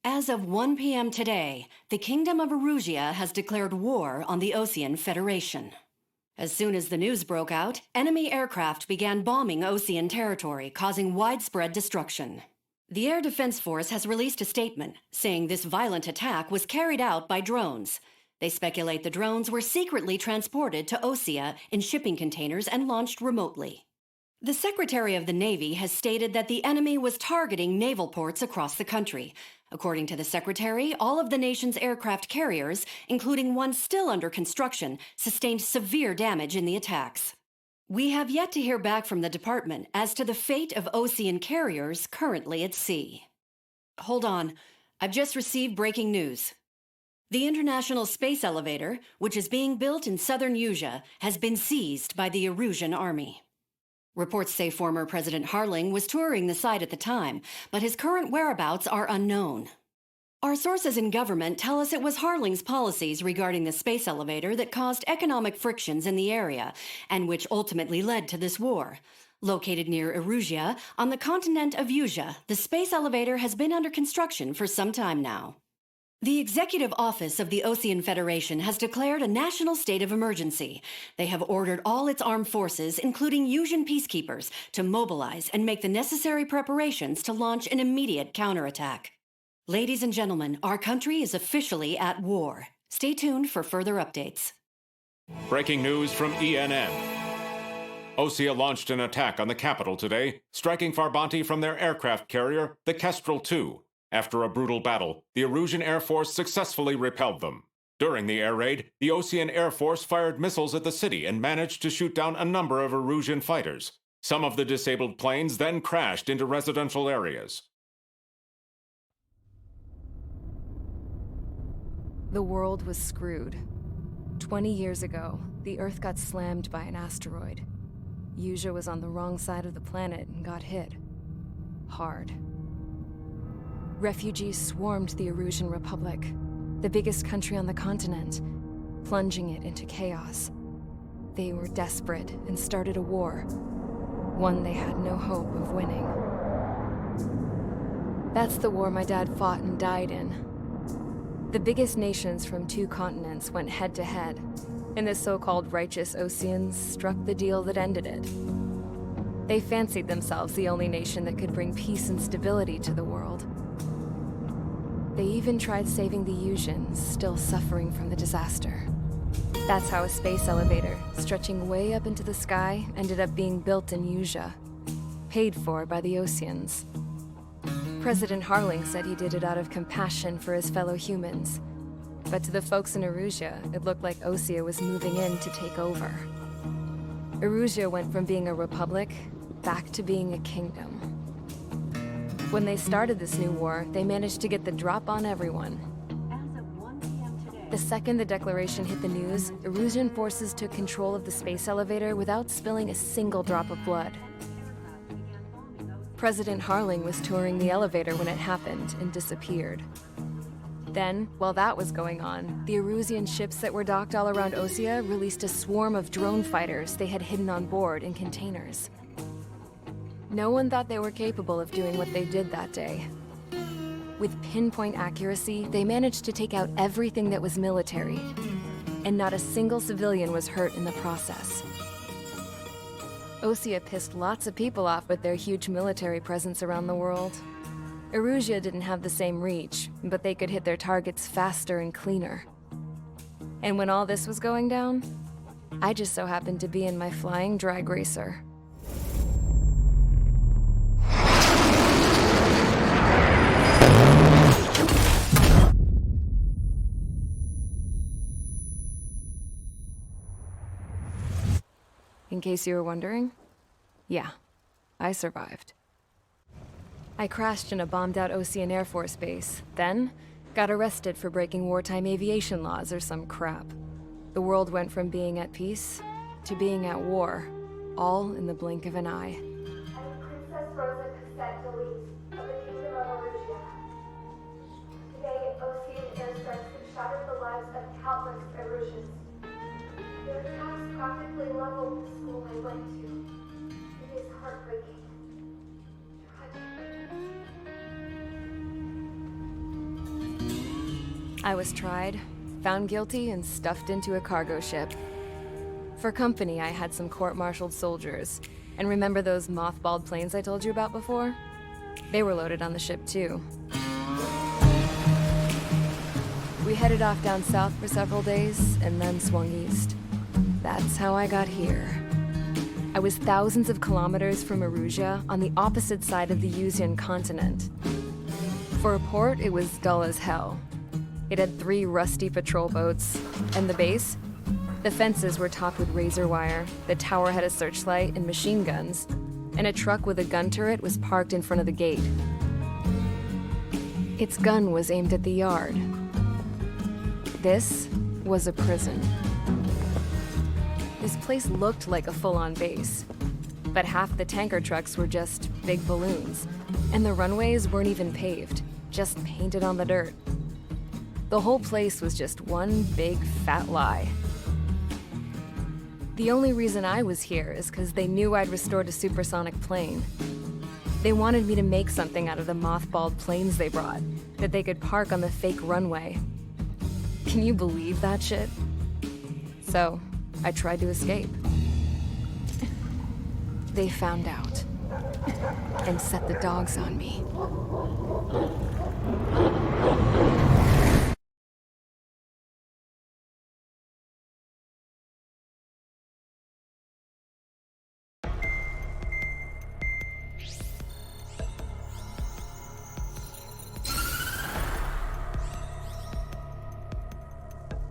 As of 1 p.m. today, the Kingdom of Erusia has declared war on the Osean Federation. As soon as the news broke out, enemy aircraft began bombing Osean territory, causing widespread destruction. The Air Defense Force has released a statement saying this violent attack was carried out by drones. They speculate the drones were secretly transported to Osea in shipping containers and launched remotely. The Secretary of the Navy has stated that the enemy was targeting naval ports across the country. According to the Secretary, all of the nation's aircraft carriers, including one still under construction, sustained severe damage in the attacks. We have yet to hear back from the department as to the fate of Osean carriers currently at sea. Hold on, I've just received breaking news. The International Space Elevator, which is being built in southern Usea, has been seized by the Erusian army. Reports say former President Harling was touring the site at the time, but his current whereabouts are unknown. Our sources in government tell us it was Harling's policies regarding the space elevator that caused economic frictions in the area, and which ultimately led to this war. Located near Erusia, on the continent of Usea, the space elevator has been under construction for some time now. The Executive Office of the Osean Federation has declared a national state of emergency. They have ordered all its armed forces, including Usian peacekeepers, to mobilize and make the necessary preparations to launch an immediate counterattack. Ladies and gentlemen, our country is officially at war. Stay tuned for further updates. Breaking news from ENN. Osea launched an attack on the capital today, striking Farbanti from their aircraft carrier, the Kestrel II. After a brutal battle, the Erusian Air Force successfully repelled them. During the air raid, the Osean Air Force fired missiles at the city and managed to shoot down a number of Erusian fighters. Some of the disabled planes then crashed into residential areas. The world was screwed. 20 years ago, the Earth got slammed by an asteroid. Usea was on the wrong side of the planet and got hit. Hard. Refugees swarmed the Erusian Republic, the biggest country on the continent, plunging it into chaos. They were desperate and started a war, one they had no hope of winning. That's the war my dad fought and died in. The biggest nations from 2 continents went head-to-head, and the so-called righteous Oseans struck the deal that ended it. They fancied themselves the only nation that could bring peace and stability to the world. They even tried saving the Usians, still suffering from the disaster. That's how a space elevator, stretching way up into the sky, ended up being built in Usea, paid for by the Oseans. President Harling said he did it out of compassion for his fellow humans. But to the folks in Erusia, it looked like Osea was moving in to take over. Erusia went from being a republic back to being a kingdom. When they started this new war, they managed to get the drop on everyone. The second the declaration hit the news, Erusian forces took control of the space elevator without spilling a single drop of blood. President Harling was touring the elevator when it happened and disappeared. Then, while that was going on, the Erusian ships that were docked all around Osea released a swarm of drone fighters they had hidden on board in containers. No one thought they were capable of doing what they did that day. With pinpoint accuracy, they managed to take out everything that was military, and not a single civilian was hurt in the process. Osea pissed lots of people off with their huge military presence around the world. Erusia didn't have the same reach, but they could hit their targets faster and cleaner. And when all this was going down, I just so happened to be in my flying drag racer. In case you were wondering, yeah, I survived. I crashed in a bombed-out Osean Air Force base, then got arrested for breaking wartime aviation laws or some crap. The world went from being at peace to being at war, all in the blink of an eye. I'm Princess Rosa Cassette Delise of the Kingdom of Erusia. Today, Osean airstrikes have shattered the lives of countless Erusians. Their attacks practically leveled the school I went to. It is heartbreaking. Tragic. I was tried, found guilty, and stuffed into a cargo ship. For company, I had some court-martialed soldiers. And remember those mothballed planes I told you about before? They were loaded on the ship, too. We headed off down south for several days, and then swung east. That's how I got here. I was thousands of kilometers from Erusia, on the opposite side of the Yuzian continent. For a port, it was dull as hell. It had 3 rusty patrol boats, and the base? The fences were topped with razor wire, the tower had a searchlight and machine guns, and a truck with a gun turret was parked in front of the gate. Its gun was aimed at the yard. This was a prison. This place looked like a full-on base, but half the tanker trucks were just big balloons, and the runways weren't even paved, just painted on the dirt. The whole place was just one big fat lie. The only reason I was here is because they knew I'd restored a supersonic plane. They wanted me to make something out of the mothballed planes they brought, that they could park on the fake runway. Can you believe that shit? So, I tried to escape. They found out, and set the dogs on me.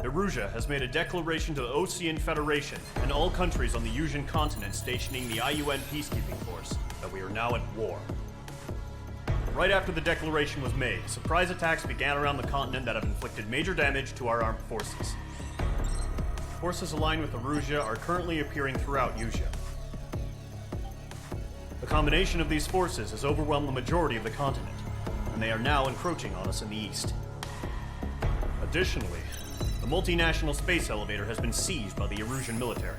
Erusia has made a declaration to the Osean Federation and all countries on the Yuzian continent stationing the IUN peacekeeping force that we are now at war. Right after the declaration was made, surprise attacks began around the continent that have inflicted major damage to our armed forces. Forces aligned with Erusia are currently appearing throughout Yusia. The combination of these forces has overwhelmed the majority of the continent, and they are now encroaching on us in the east. Additionally, the multinational space elevator has been seized by the Erusian military.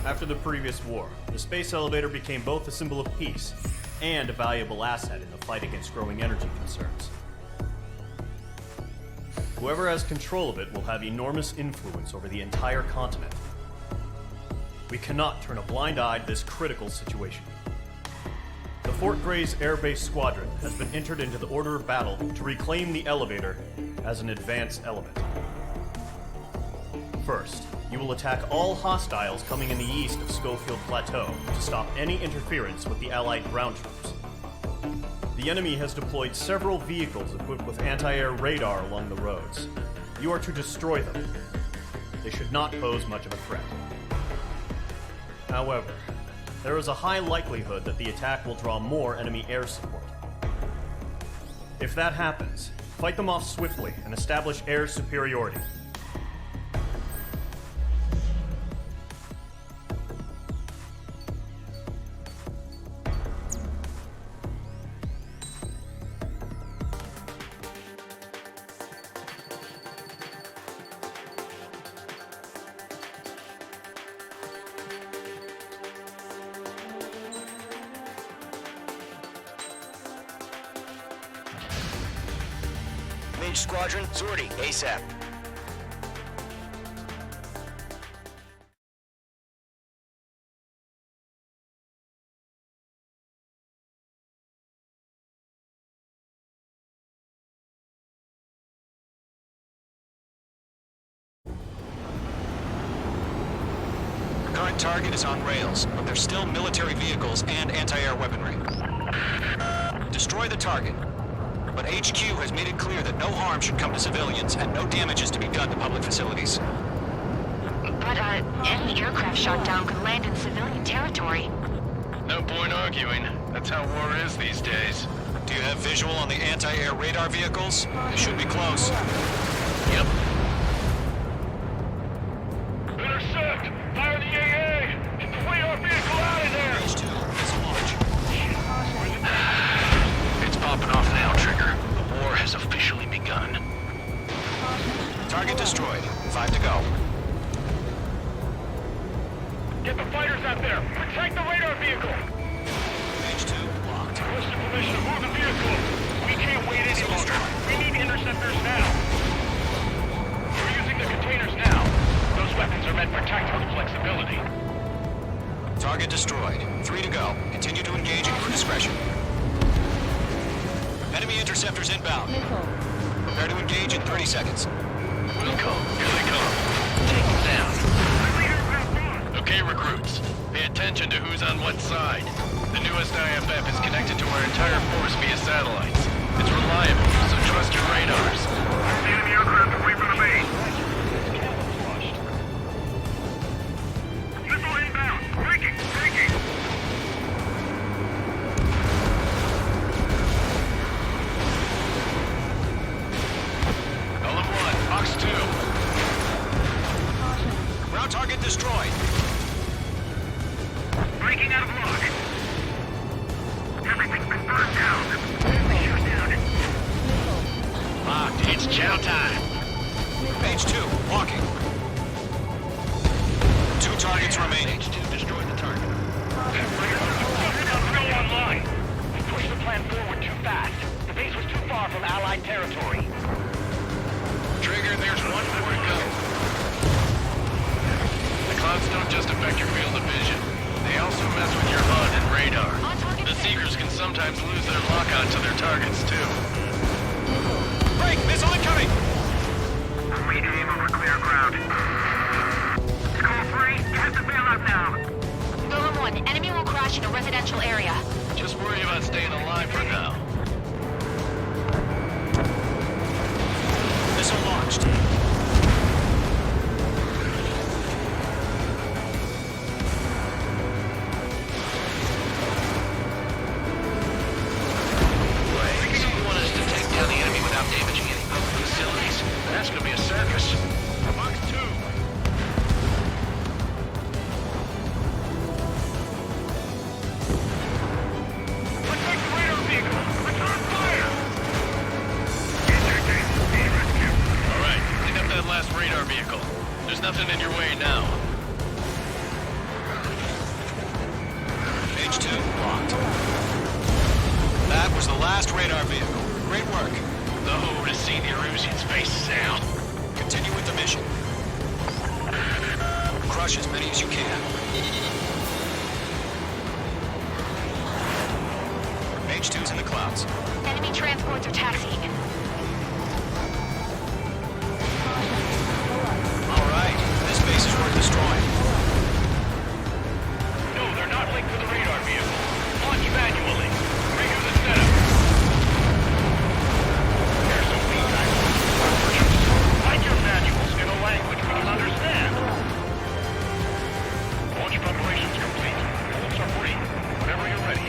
After the previous war, the space elevator became both a symbol of peace and a valuable asset in the fight against growing energy concerns. Whoever has control of it will have enormous influence over the entire continent. We cannot turn a blind eye to this critical situation. The Fort Grays Air Base Squadron has been entered into the order of battle to reclaim the elevator as an advance element. First, you will attack all hostiles coming in the east of Schofield Plateau to stop any interference with the Allied ground troops. The enemy has deployed several vehicles equipped with anti-air radar along the roads. You are to destroy them. They should not pose much of a threat. However, there is a high likelihood that the attack will draw more enemy air support. If that happens, fight them off swiftly and establish air superiority. Mage Squadron, sortie, ASAP. Current target is on rails, but there's still military vehicles and anti-air weaponry. Destroy the target. But HQ has made it clear that no harm should come to civilians and no damage is to be done to public facilities. But, any aircraft shot down could land in civilian territory. No point arguing. That's how war is these days. Do you have visual on the anti-air radar vehicles? They should be close. Yep. Intercept! Fire the AA! Get the radar vehicle out of there! Phase 2 is launch. It's popping off now, Trigger. The war has officially begun. Target destroyed. 5 to go. Get the fighters out there! Protect the radar vehicle! Phase 2 locked. Requesting permission to move the vehicle! We can't wait any longer. We need interceptors now! designed for tactical flexibility. Target destroyed. 3 to go. Continue to engage at your discretion. Enemy interceptors inbound. Prepare to engage in 30 seconds. Wilco, here they come. Take them down. Okay, recruits. Pay attention to who's on what side. The newest IFF is connected to our entire force via satellites. It's reliable, so trust your radars. Enemy aircraft away from the base. Missile inbound. Breaking. Golem 1, Fox 2. Ground target destroyed. Breaking out of lock. Everything's been burned down. Shoot down. Locked. It's chow time. Page 2, walking. 2 targets remaining. H2 destroyed the target. Go online. We pushed the plan forward too fast. The base was too far from Allied territory. Trigger, there's one more to go. The clouds don't just affect your field of vision. They also mess with your HUD and radar. The Seekers can sometimes lose their lock-on to their targets, too. Break! Missile incoming! We aim over clear ground. Call 3, have to bail out now. Golem 1, enemy will crash in a residential area. Just worry about staying alive for now. Missile launched. You want us to take down the enemy without damaging any public facilities? That's gonna be a circus. Fox 2. Protect the radar vehicle! It's on fire! All right, clean up that last radar vehicle. There's nothing in your way now. Page 2, locked. That was the last radar vehicle. Great work. Oh, to see the Erusian faces now. Continue with the mission. Crush as many as you can. Page 2's in the clouds. Enemy transports are taxiing. All right, this base is worth destroying. No, they're not linked to the radar vehicle. Launch manually. Renew the setup. There's some feedback. Write your manuals in a language we can understand. Launch preparations complete. Bolts are free. Whenever you're ready.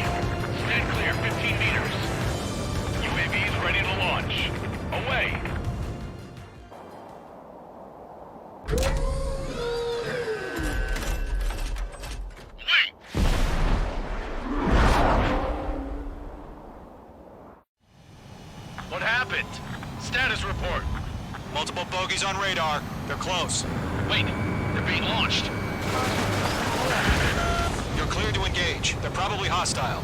Stand clear 15 meters. UAVs ready to launch. Away. What happened? Status report. Multiple bogies on radar. They're close. Wait, they're being launched. You're cleared to engage. They're probably hostile.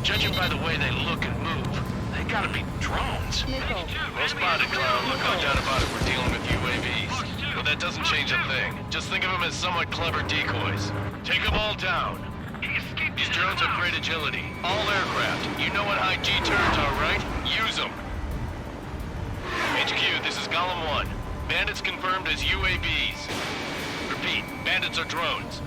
Judging by the way they look and move, they gotta be drones. Well spotted, Cloud. Look no doubt about it, we're dealing with UAVs. But that doesn't change a thing. Just think of them as somewhat clever decoys. Take them all down. These drones have great agility. All aircraft. You know what high G turns are, right? Use them. HQ, this is Golem 1. Bandits confirmed as UAVs. Repeat, bandits are drones.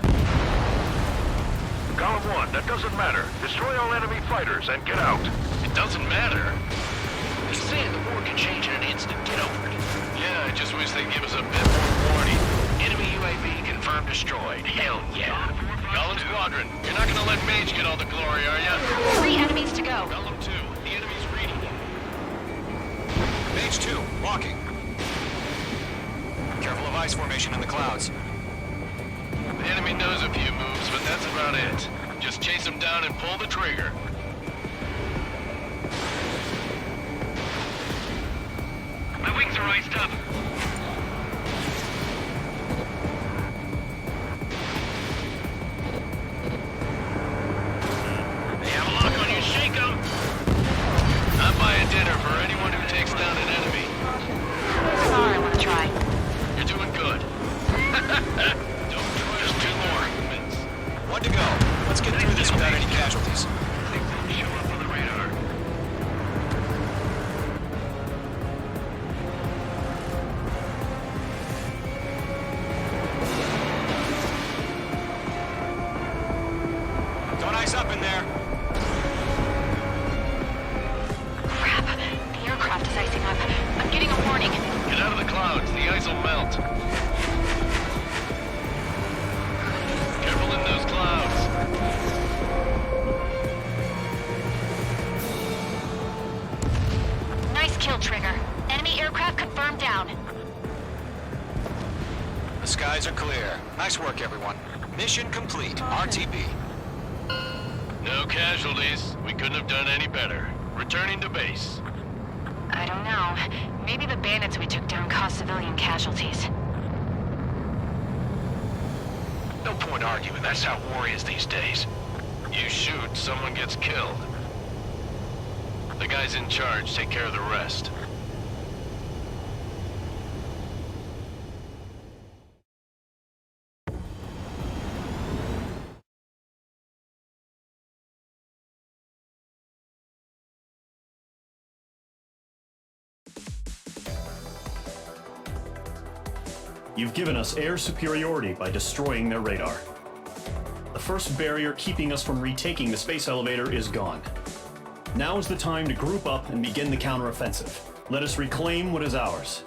Golem 1, that doesn't matter. Destroy all enemy fighters and get out. It doesn't matter? He's saying the war can change in an instant. Get over it. Yeah, I just wish they'd give us a bit more warning. Enemy UAV confirmed destroyed. Hell yeah. Golem Squadron, you're not gonna let Mage get all the glory, are ya? 3 enemies to go. Golem 2, the enemy's reading you. Page 2, walking. Careful of ice formation in the clouds. The enemy knows a few moves, but that's about it. Just chase them down and pull the trigger. My wings are iced up. They have a lock on you, shake them! I'm buying dinner for anyone who takes down an enemy. Sorry, I want to try. You're doing good. icing up. I'm getting a warning. Get out of the clouds. The ice will melt. Careful in those clouds. Nice kill, Trigger. Enemy aircraft confirmed down. The skies are clear. Nice work, everyone. Mission complete. RTB. No casualties. We couldn't have done any better. Returning to base. I don't know. Maybe the bandits we took down caused civilian casualties. No point arguing. That's how war is these days. You shoot, someone gets killed. The guys in charge take care of the rest. You've given us air superiority by destroying their radar. The first barrier keeping us from retaking the space elevator is gone. Now is the time to group up and begin the counteroffensive. Let us reclaim what is ours.